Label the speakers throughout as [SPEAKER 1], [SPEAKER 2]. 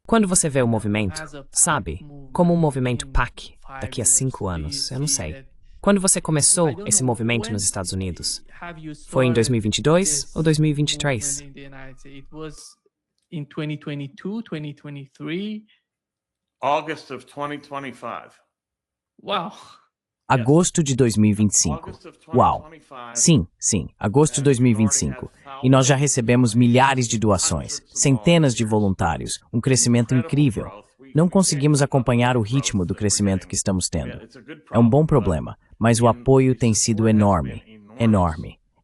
[SPEAKER 1] Quando você vê o movimento, sabe, como um movimento PAC daqui a 5 anos, eu não sei. Quando você começou esse movimento nos Estados Unidos? Foi em 2022 ou 2023?
[SPEAKER 2] In 2022, 2023.
[SPEAKER 3] August of 2025.
[SPEAKER 2] Wow.
[SPEAKER 4] Agosto de 2025. Uau! Sim, agosto de 2025. E nós já recebemos milhares de doações, centenas de voluntários, um crescimento incrível. Não conseguimos acompanhar o ritmo do crescimento que estamos tendo. É um bom problema, mas o apoio tem sido enorme.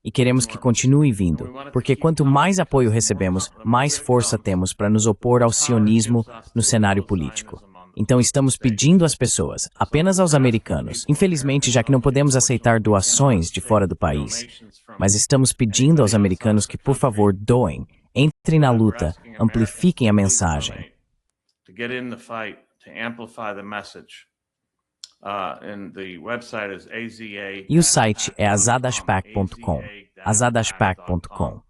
[SPEAKER 4] E queremos que continue vindo, porque quanto mais apoio recebemos, mais força temos para nos opor ao sionismo no cenário político. Então estamos pedindo às pessoas, apenas aos americanos, infelizmente já que não podemos aceitar doações de fora do país, mas estamos pedindo aos americanos que, por favor, doem, entrem na luta, amplifiquem a mensagem. E o site é azadashpac.com, azadashpac.com.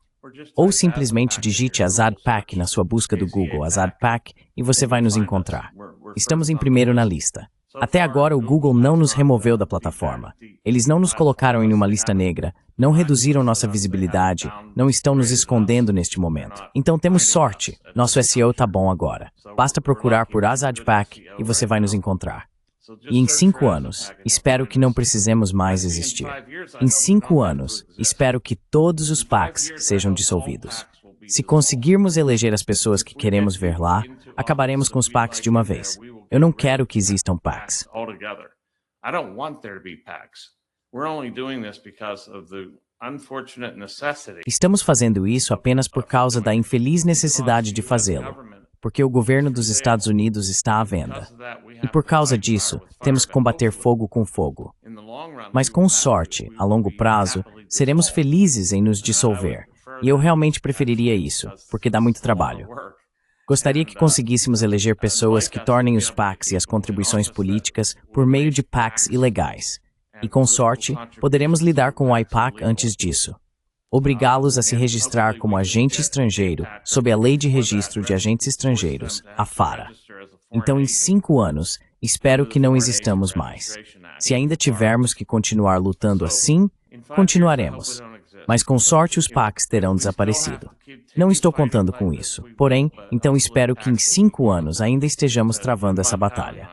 [SPEAKER 4] Ou simplesmente digite Azad PAC na sua busca do Google, Azad PAC, e você vai nos encontrar. Estamos em primeiro na lista. Até agora o Google não nos removeu da plataforma. Eles não nos colocaram em uma lista negra, não reduziram nossa visibilidade, não estão nos escondendo neste momento. Então temos sorte, nosso SEO tá bom agora. Basta procurar por Azad PAC e você vai nos encontrar. E em 5 anos, espero que não precisemos mais existir. Em 5 anos, espero que todos os PACs sejam dissolvidos. Se conseguirmos eleger as pessoas que queremos ver lá, acabaremos com os PACs de uma vez. Eu não quero que existam PACs. Estamos fazendo isso apenas por causa da infeliz necessidade de fazê-lo, porque o governo dos Estados Unidos está à venda. E por causa disso, temos que combater fogo com fogo. Mas com sorte, a longo prazo, seremos felizes em nos dissolver. E eu realmente preferiria isso, porque dá muito trabalho. Gostaria que conseguíssemos eleger pessoas que tornem os PACs e as contribuições políticas por meio de PACs ilegais. E com sorte, poderemos lidar com o IPAC antes disso. Obrigá-los a se registrar como agente estrangeiro sob a Lei de Registro de Agentes Estrangeiros, a FARA. Então, em 5 anos, espero que não existamos mais. Se ainda tivermos que continuar lutando assim, continuaremos. Mas com sorte os PACs terão desaparecido. Não estou contando com isso. Porém, então espero que em 5 anos ainda estejamos travando essa batalha.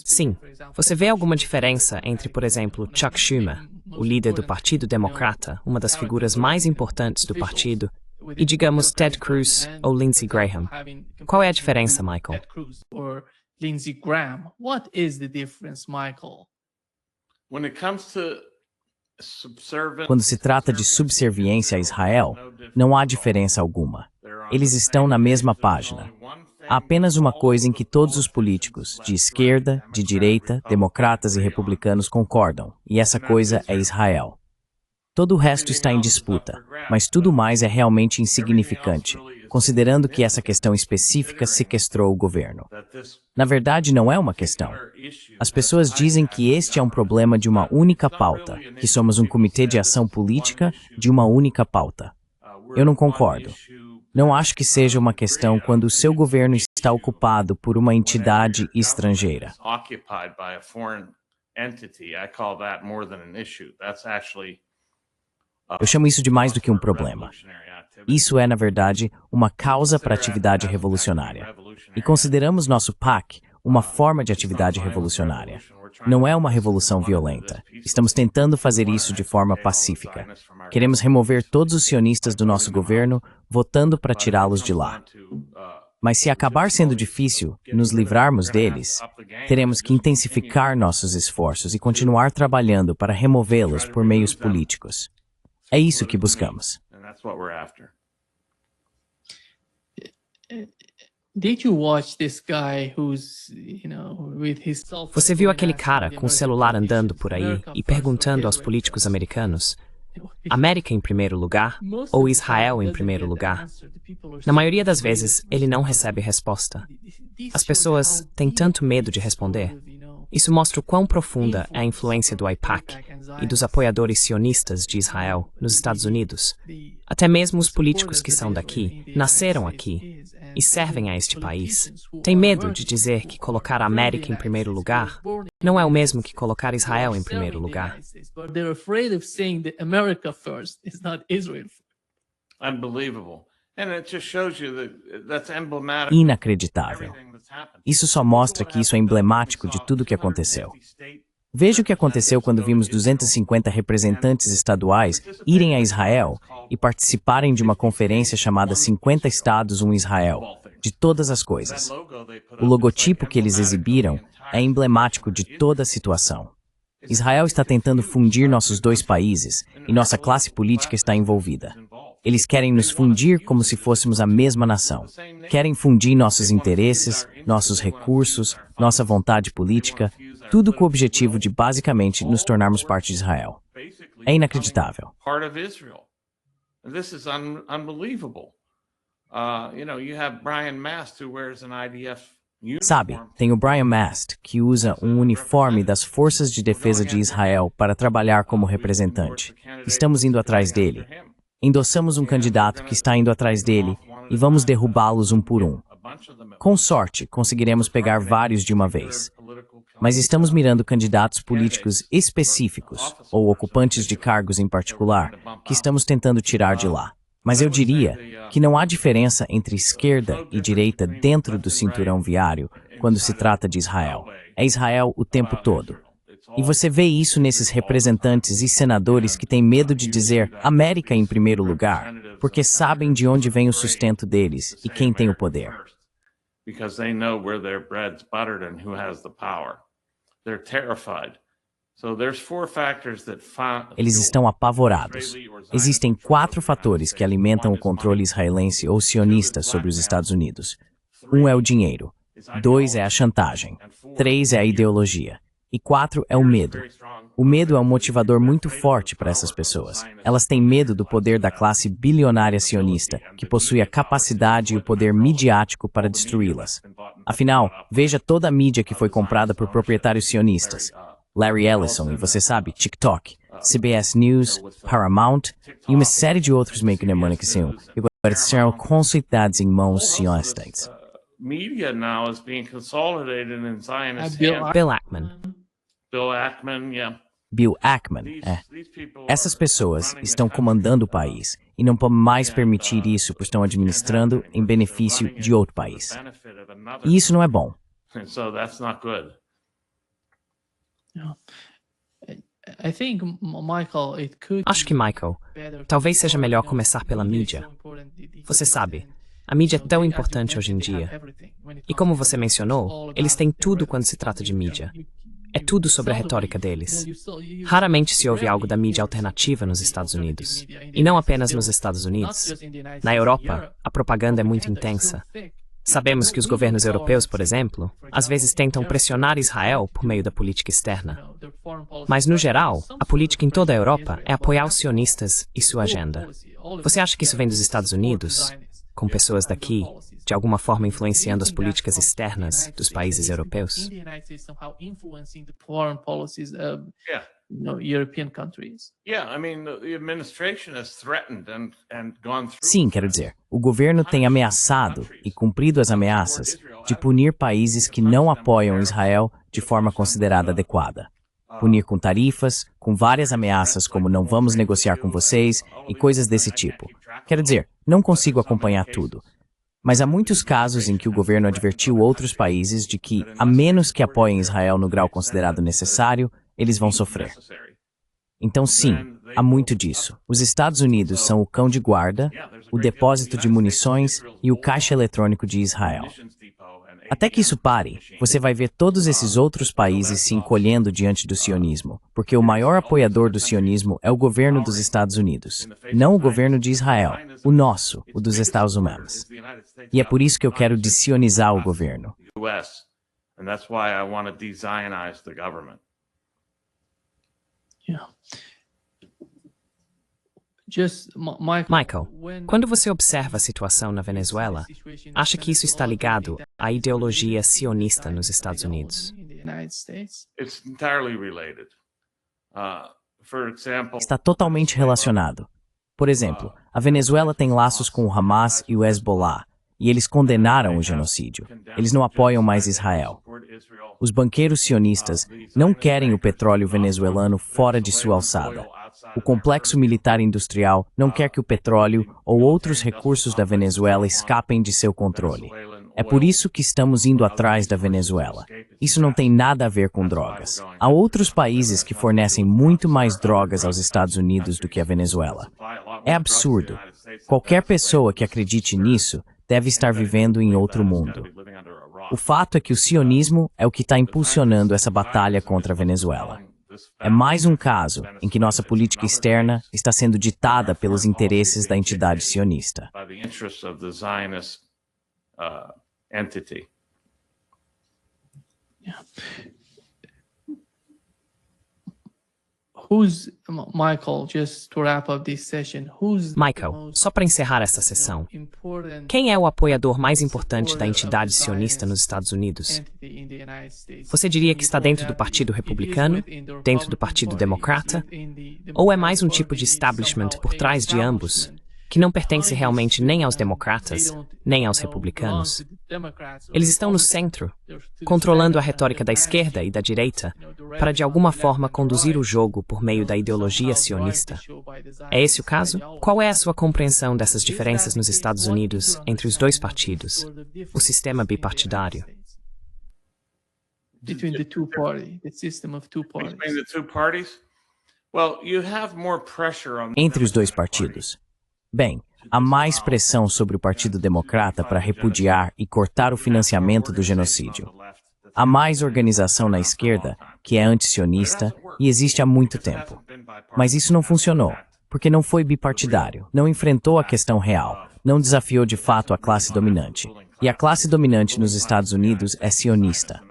[SPEAKER 1] Sim. Você vê alguma diferença entre, por exemplo, Chuck Schumer, o líder do Partido Democrata, uma das figuras mais importantes do partido, e, digamos, Ted Cruz ou Lindsey Graham? Qual é a diferença, Michael?
[SPEAKER 4] Quando se trata de subserviência a Israel, não há diferença alguma. Eles estão na mesma página. Há apenas uma coisa em que todos os políticos, de esquerda, de direita, democratas e republicanos concordam, e essa coisa é Israel. Todo o resto está em disputa, mas tudo mais é realmente insignificante, considerando que essa questão específica sequestrou o governo. Na verdade, não é uma questão. As pessoas dizem que este é um problema de uma única pauta, que somos um comitê de ação política de uma única pauta. Eu não concordo. Não acho que seja uma questão quando o seu governo está ocupado por uma entidade estrangeira. Eu chamo isso de mais do que um problema. Isso é, na verdade, uma causa para atividade revolucionária. E consideramos nosso PAC uma forma de atividade revolucionária. Não é uma revolução violenta. Estamos tentando fazer isso de forma pacífica. Queremos remover todos os sionistas do nosso governo, votando para tirá-los de lá. Mas se acabar sendo difícil nos livrarmos deles, teremos que intensificar nossos esforços e continuar trabalhando para removê-los por meios políticos. É isso que buscamos.
[SPEAKER 1] Você viu aquele cara com o celular andando por aí e perguntando aos políticos americanos: América em primeiro lugar ou Israel em primeiro lugar? Na maioria das vezes, ele não recebe resposta. As pessoas têm tanto medo de responder. Isso mostra o quão profunda é a influência do AIPAC e dos apoiadores sionistas de Israel nos Estados Unidos. Até mesmo os políticos que são daqui, nasceram aqui e servem a este país, têm medo de dizer que colocar a América em primeiro lugar não é o mesmo que colocar Israel em primeiro lugar.
[SPEAKER 3] Unbelievable. And it just shows you that that's emblematic.
[SPEAKER 4] Inacreditável. Isso só mostra que isso é emblemático de tudo o que aconteceu. Veja o que aconteceu quando vimos 250 representantes estaduais irem a Israel e participarem de uma conferência chamada 50 Estados, um Israel, de todas as coisas. O logotipo que eles exibiram é emblemático de toda a situação. Israel está tentando fundir nossos dois países e nossa classe política está envolvida. Eles querem nos fundir como se fôssemos a mesma nação. Querem fundir nossos interesses, nossos recursos, nossa vontade política, tudo com o objetivo de, basicamente, nos tornarmos parte de Israel. É inacreditável. Sabe, tem o Brian Mast, que usa um uniforme das Forças de Defesa de Israel para trabalhar como representante. Estamos indo atrás dele. Endossamos um candidato que está indo atrás dele e vamos derrubá-los um por um. Com sorte, conseguiremos pegar vários de uma vez. Mas estamos mirando candidatos políticos específicos, ou ocupantes de cargos em particular, que estamos tentando tirar de lá. Mas eu diria que não há diferença entre esquerda e direita dentro do cinturão viário quando se trata de Israel. É Israel o tempo todo. E você vê isso nesses representantes e senadores que têm medo de dizer América em primeiro lugar, porque sabem de onde vem o sustento deles e quem tem o poder. Eles estão apavorados. Existem 4 fatores que alimentam o controle israelense ou sionista sobre os Estados Unidos. 1 é o dinheiro, 2 é a chantagem, 3 é a ideologia. E 4 é o medo. O medo é um motivador muito forte para essas pessoas. Elas têm medo do poder da classe bilionária sionista, que possui a capacidade e o poder midiático para destruí-las. Afinal, veja toda a mídia que foi comprada por proprietários sionistas. Larry Ellison e, você sabe, TikTok, CBS News, Paramount e uma série de outros meio que que são conceituados em mãos sionistas.
[SPEAKER 3] Media now is being consolidated in Zionist
[SPEAKER 1] Bill Ackman.
[SPEAKER 4] Bill Ackman, Essas pessoas estão comandando o país e não podem mais permitir isso porque estão administrando em benefício de outro país. E isso não é bom.
[SPEAKER 1] Acho que, Michael, talvez seja melhor começar pela mídia. Você sabe, a mídia é tão importante hoje em dia. E como você mencionou, eles têm tudo quando se trata de mídia. É tudo sobre a retórica deles. Raramente se ouve algo da mídia alternativa nos Estados Unidos. E não apenas nos Estados Unidos. Na Europa, a propaganda é muito intensa. Sabemos que os governos europeus, por exemplo, às vezes tentam pressionar Israel por meio da política externa. Mas, no geral, a política em toda a Europa é apoiar os sionistas e sua agenda. Você acha que isso vem dos Estados Unidos, com pessoas daqui, de alguma forma influenciando as políticas externas dos países europeus?
[SPEAKER 4] Sim, quero dizer, o governo tem ameaçado e cumprido as ameaças de punir países que não apoiam Israel de forma considerada adequada. Punir com tarifas, com várias ameaças como não vamos negociar com vocês e coisas desse tipo. Quero dizer, não consigo acompanhar tudo. Mas há muitos casos em que o governo advertiu outros países de que, a menos que apoiem Israel no grau considerado necessário, eles vão sofrer. Então, sim, há muito disso. Os Estados Unidos são o cão de guarda, o depósito de munições e o caixa eletrônico de Israel. Até que isso pare, você vai ver todos esses outros países se encolhendo diante do sionismo, porque o maior apoiador do sionismo é o governo dos Estados Unidos, não o governo de Israel, o nosso, o dos Estados Unidos. E é por isso que eu quero desionizar o governo.
[SPEAKER 1] Michael, quando você observa a situação na Venezuela, acha que isso está ligado à ideologia sionista nos Estados Unidos?
[SPEAKER 3] It's entirely related. For example,
[SPEAKER 4] Está totalmente relacionado. Por exemplo, a Venezuela tem laços com o Hamas e o Hezbollah, e eles condenaram o genocídio. Eles não apoiam mais Israel. Os banqueiros sionistas não querem o petróleo venezuelano fora de sua alçada. O complexo militar industrial não quer que o petróleo ou outros recursos da Venezuela escapem de seu controle. É por isso que estamos indo atrás da Venezuela. Isso não tem nada a ver com drogas. Há outros países que fornecem muito mais drogas aos Estados Unidos do que a Venezuela. É absurdo. Qualquer pessoa que acredite nisso deve estar vivendo em outro mundo. O fato é que o sionismo é o que está impulsionando essa batalha contra a Venezuela. É mais um caso em que nossa política externa está sendo ditada pelos interesses da entidade sionista.
[SPEAKER 3] Entity.
[SPEAKER 1] Michael, só para encerrar esta sessão, quem é o apoiador mais importante da entidade sionista nos Estados Unidos? Você diria que está dentro do Partido Republicano, dentro do Partido Democrata, ou é mais um tipo de establishment por trás de ambos, que não pertence realmente nem aos democratas, nem aos republicanos? Eles estão no centro, controlando a retórica da esquerda e da direita, para de alguma forma conduzir o jogo por meio da ideologia sionista. É esse o caso? Qual é a sua compreensão dessas diferenças nos Estados Unidos entre os dois partidos, o sistema bipartidário?
[SPEAKER 2] Between the two parties, the system of two parties.
[SPEAKER 3] Between the two parties? Well, you have more pressure on
[SPEAKER 4] Entre os dois partidos. Bem, há mais pressão sobre o Partido Democrata para repudiar e cortar o financiamento do genocídio. Há mais organização na esquerda, que é antisionista e existe há muito tempo. Mas isso não funcionou, porque não foi bipartidário, não enfrentou a questão real, não desafiou de fato a classe dominante. E a classe dominante nos Estados Unidos é sionista.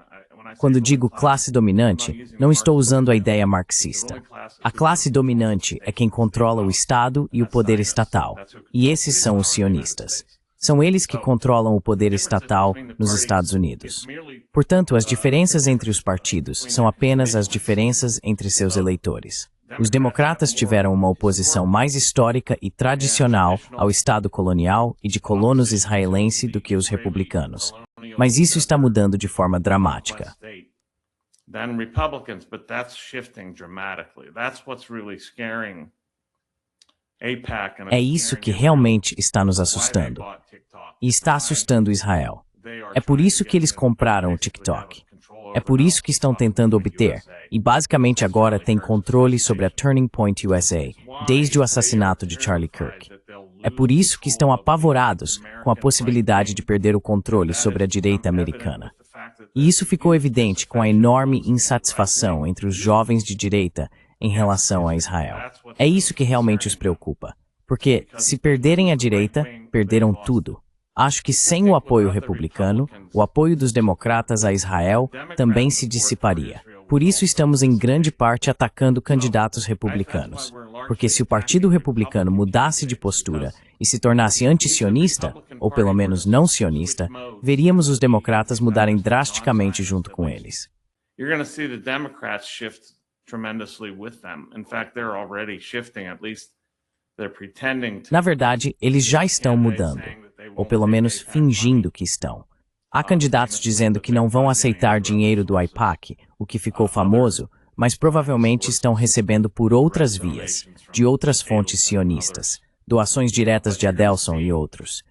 [SPEAKER 4] Quando digo classe dominante, não estou usando a ideia marxista. A classe dominante é quem controla o Estado e o poder estatal. E esses são os sionistas. São eles que controlam o poder estatal nos Estados Unidos. Portanto, as diferenças entre os partidos são apenas as diferenças entre seus eleitores. Os democratas tiveram uma oposição mais histórica e tradicional ao Estado colonial e de colonos israelense do que os republicanos. Mas isso está mudando de forma dramática. É isso que realmente está nos assustando. E está assustando Israel. É por isso que eles compraram o TikTok. É por isso que estão tentando obter, e basicamente agora têm controle sobre a Turning Point USA, desde o assassinato de Charlie Kirk. É por isso que estão apavorados com a possibilidade de perder o controle sobre a direita americana. E isso ficou evidente com a enorme insatisfação entre os jovens de direita em relação a Israel. É isso que realmente os preocupa. Porque, se perderem a direita, perderam tudo. Acho que sem o apoio republicano, o apoio dos democratas a Israel também se dissiparia. Por isso estamos em grande parte atacando candidatos republicanos. Porque se o Partido Republicano mudasse de postura e se tornasse antisionista, ou pelo menos não sionista, veríamos os democratas mudarem drasticamente junto com eles.
[SPEAKER 3] You're going to see the Democrats shift tremendously with them. In fact, they're already shifting, at least they're pretending to.
[SPEAKER 4] Na verdade, eles já estão mudando, ou pelo menos fingindo que estão. Há candidatos dizendo que não vão aceitar dinheiro do AIPAC, o que ficou famoso, mas provavelmente estão recebendo por outras vias, de outras fontes sionistas, doações diretas de Adelson e outros.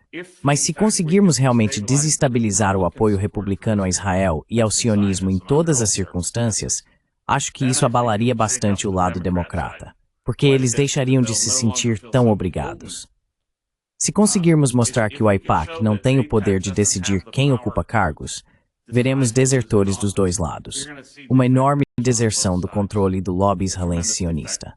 [SPEAKER 4] Mas se conseguirmos realmente desestabilizar o apoio republicano a Israel e ao sionismo em todas as circunstâncias, acho que isso abalaria bastante o lado democrata, porque eles deixariam de se sentir tão obrigados. Se conseguirmos mostrar que o AIPAC não tem o poder de decidir quem ocupa cargos, veremos desertores dos dois lados. Uma enorme deserção do controle do lobby israelense sionista.